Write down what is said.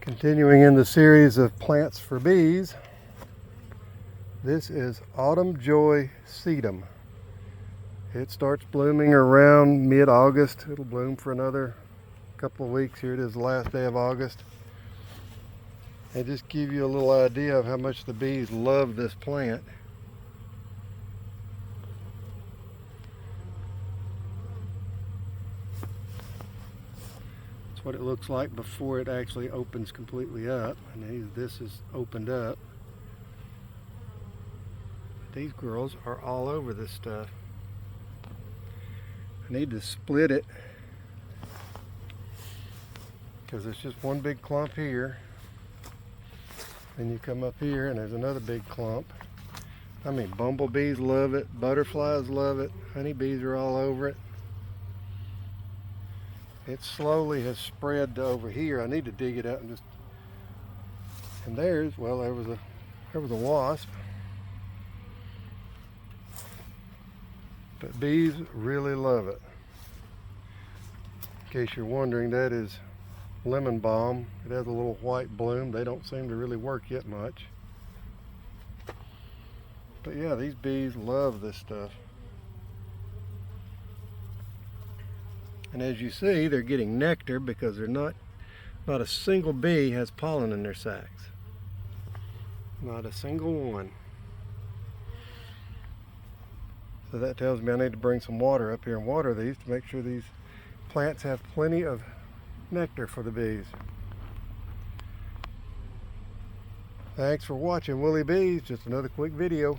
Continuing in the series of plants for bees, this is Autumn Joy Sedum. It starts blooming around mid-August. It'll bloom for another couple of weeks. Here it is, the last day of August. And just give you a little idea of how much the bees love this plant. What it looks like before it actually opens completely up, and this is opened up. These girls are all over this stuff. I need to split it because it's just one big clump here, then you come up here and there's another big clump. I mean, bumblebees love it, butterflies love it, honeybees are all over it. It slowly has spread to over here. I need to dig it out and there's, well, there was a wasp. But bees really love it. In case you're wondering, that is lemon balm. It has a little white bloom. They don't seem to really work yet much. But yeah, these bees love this stuff. And as you see, they're getting nectar because they're not a single bee has pollen in their sacs. Not a single one. So that tells me I need to bring some water up here and water these to make sure these plants have plenty of nectar for the bees. Thanks for watching Woolly Bees. Just another quick video.